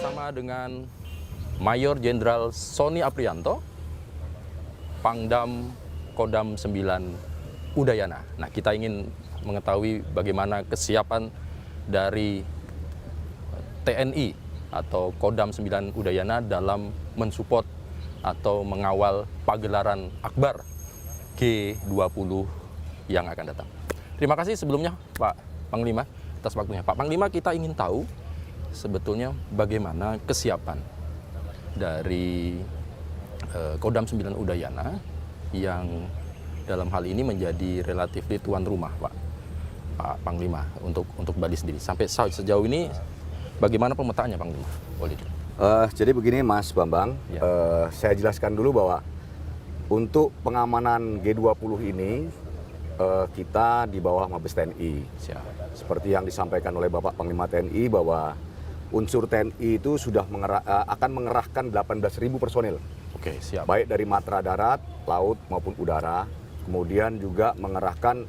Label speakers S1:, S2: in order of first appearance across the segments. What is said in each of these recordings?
S1: bersama dengan Mayor Jenderal Sony Aprianto, Pangdam Kodam 9 Udayana. Nah, kita ingin mengetahui bagaimana kesiapan dari TNI atau Kodam 9 Udayana dalam mensupport atau mengawal pagelaran Akbar G20 yang akan datang. Terima kasih sebelumnya Pak Panglima atas waktunya. Pak Panglima, kita ingin tahu sebetulnya bagaimana kesiapan dari Kodam 9 Udayana yang dalam hal ini menjadi relatif tuan rumah, Pak Panglima, untuk Bali sendiri. Sampai sejauh ini bagaimana pemetaannya, Panglima? Boleh.
S2: Jadi begini Mas Bambang,
S1: Ya.
S2: saya jelaskan dulu bahwa untuk pengamanan G20 ini kita di bawah Mabes TNI.
S1: Siap.
S2: Seperti yang disampaikan oleh Bapak Panglima TNI bahwa unsur TNI itu sudah akan mengerahkan 18.000 personil.
S1: Oke, siap.
S2: Baik dari matra darat, laut maupun udara. Kemudian juga mengerahkan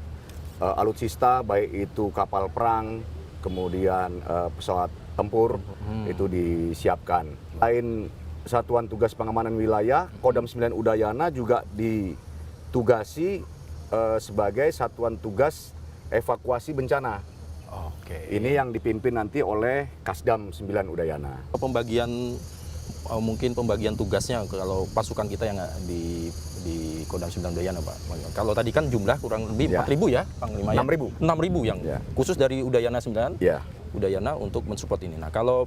S2: alutsista, baik itu kapal perang, kemudian pesawat tempur, itu disiapkan. Selain Satuan Tugas Pengamanan Wilayah, Kodam 9 Udayana juga ditugasi sebagai Satuan Tugas Evakuasi Bencana.
S1: Oke.
S2: Ini yang dipimpin nanti oleh Kasdam 9 Udayana.
S1: Mungkin pembagian tugasnya kalau pasukan kita yang di Kodam 9 Udayana, Pak. Kalau tadi kan jumlah kurang lebih 4.000 ya, Panglima ya?
S2: 6.000.
S1: 6.000 yang khusus dari Udayana 9.
S2: Ya.
S1: Udayana untuk mensupport ini. Nah, kalau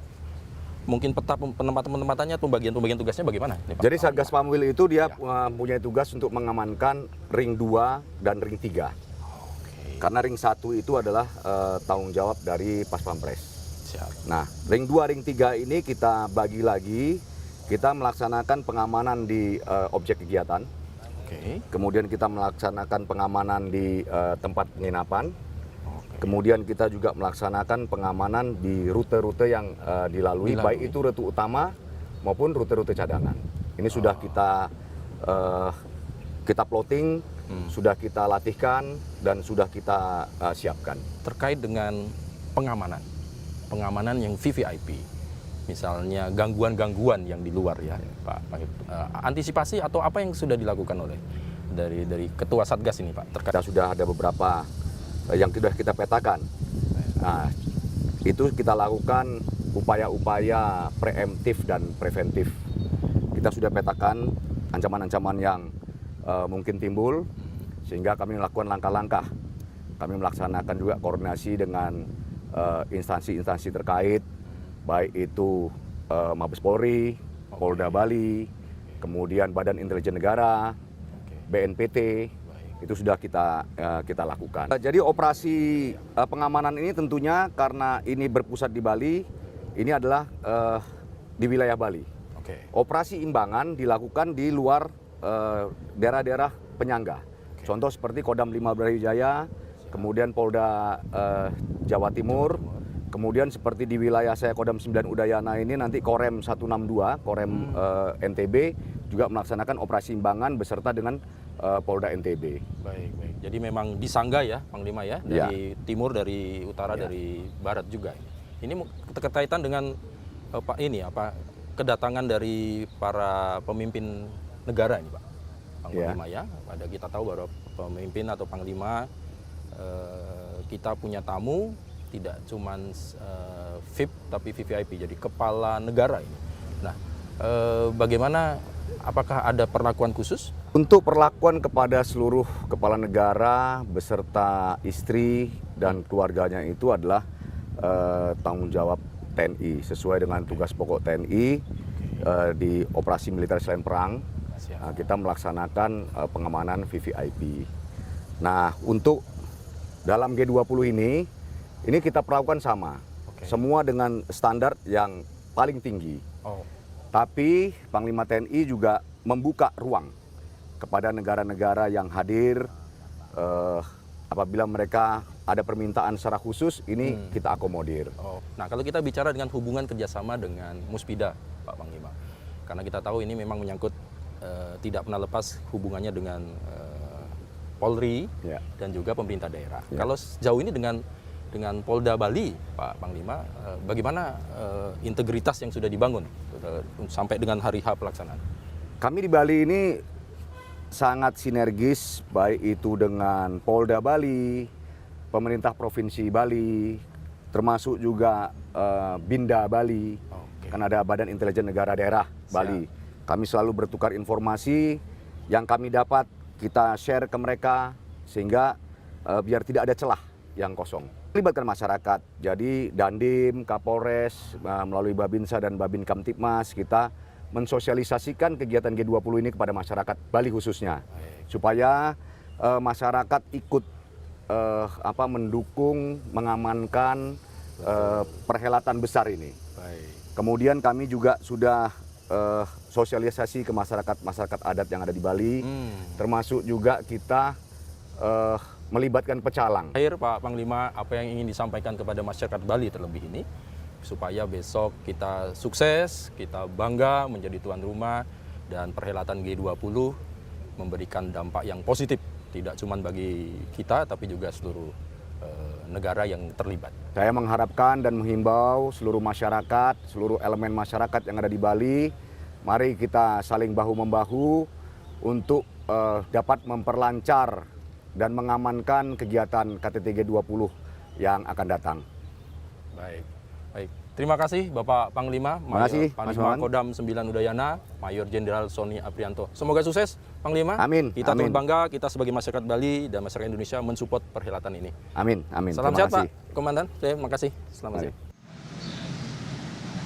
S1: mungkin peta penempatannya, pembagian tugasnya bagaimana? Nih, Pak?
S2: Jadi Satgas Pamwil itu dia punya tugas untuk mengamankan ring 2 dan ring 3.
S1: Oke.
S2: Karena ring 1 itu adalah tanggung jawab dari Pas Pampres.
S1: Siap.
S2: Nah, ring 2, ring 3 ini kita bagi lagi, kita melaksanakan pengamanan di objek kegiatan.
S1: Oke.
S2: Kemudian kita melaksanakan pengamanan di tempat penginapan. Kemudian kita juga melaksanakan pengamanan di rute-rute yang dilalui, baik itu rute utama maupun rute-rute cadangan. Ini sudah kita plotting, sudah kita latihkan, dan sudah kita siapkan.
S1: Terkait dengan pengamanan yang VVIP, misalnya gangguan-gangguan yang di luar ya, Pak. Antisipasi atau apa yang sudah dilakukan oleh dari Ketua Satgas ini, Pak?
S2: Kita sudah ada beberapa yang sudah kita petakan. Nah, itu kita lakukan upaya-upaya preemptif dan preventif. Kita sudah petakan ancaman-ancaman yang mungkin timbul, sehingga kami melakukan langkah-langkah. Kami melaksanakan juga koordinasi dengan instansi-instansi terkait, baik itu Mabes Polri, Polda Bali, kemudian Badan Intelijen Negara, BNPT. Itu sudah kita lakukan. Jadi operasi pengamanan ini tentunya karena ini berpusat di Bali, ini adalah di wilayah Bali.
S1: Oke.
S2: Operasi imbangan dilakukan di luar daerah-daerah penyangga. Contoh seperti Kodam 5 Brawijaya, kemudian Polda Jawa Timur, kemudian seperti di wilayah saya Kodam 9 Udayana ini nanti Korem 162, Korem NTB juga melaksanakan operasi imbangan beserta dengan Polda NTB.
S1: Baik. Jadi memang disangga ya, Panglima ya, dari timur, dari utara, dari barat juga. Ini keterkaitan dengan kedatangan dari para pemimpin negara ini, Pak Panglima ya. Ada kita tahu bahwa pemimpin atau Panglima kita punya tamu tidak cuman VIP tapi VVIP, jadi kepala negara ini. Nah, bagaimana? Apakah ada perlakuan khusus?
S2: Untuk perlakuan kepada seluruh kepala negara beserta istri dan keluarganya itu adalah tanggung jawab TNI sesuai dengan tugas pokok TNI di operasi militer selain perang. Kita melaksanakan pengamanan VVIP. Nah, untuk dalam G20 ini kita perlakukan sama, semua dengan standar yang paling tinggi. Tapi Panglima TNI juga membuka ruang kepada negara-negara yang hadir apabila mereka ada permintaan secara khusus, ini kita akomodir.
S1: Nah, kalau kita bicara dengan hubungan kerjasama dengan Muspida, Pak Panglima, karena kita tahu ini memang menyangkut tidak pernah lepas hubungannya dengan Polri dan juga pemerintah daerah. Kalau sejauh ini dengan dengan Polda Bali, Pak Panglima, bagaimana integritas yang sudah dibangun sampai dengan hari H pelaksanaan?
S2: Kami di Bali ini sangat sinergis, baik itu dengan Polda Bali, pemerintah Provinsi Bali, termasuk juga Binda Bali, kan ada Badan Intelijen Negara Daerah Bali. Kami selalu bertukar informasi, yang kami dapat kita share ke mereka, sehingga biar tidak ada celah yang kosong. Melibatkan masyarakat, jadi Dandim, Kapolres, melalui Babinsa dan Babin Kamtipmas, kita mensosialisasikan kegiatan G20 ini kepada masyarakat Bali khususnya, supaya masyarakat ikut mendukung, mengamankan perhelatan besar ini. Kemudian kami juga sudah sosialisasi ke masyarakat adat yang ada di Bali, termasuk juga kita melibatkan pecalang.
S1: Akhir Pak Panglima, apa yang ingin disampaikan kepada masyarakat Bali terlebih ini, supaya besok kita sukses, kita bangga menjadi tuan rumah, dan perhelatan G20 memberikan dampak yang positif, tidak cuma bagi kita, tapi juga seluruh negara yang terlibat.
S2: Saya mengharapkan dan menghimbau seluruh masyarakat, seluruh elemen masyarakat yang ada di Bali, mari kita saling bahu-membahu untuk dapat memperlancar dan mengamankan kegiatan KTT G20 yang akan datang.
S1: Baik. Terima kasih Bapak Panglima, Panglima Kodam 9 Udayana, Mayor Jenderal Sony Aprianto. Semoga sukses Panglima.
S2: Amin.
S1: Kita turut bangga, kita sebagai masyarakat Bali dan masyarakat Indonesia mensupport perhelatan ini.
S2: Amin.
S1: Salam sehat Pak Komandan. Terima kasih. Selamat siang.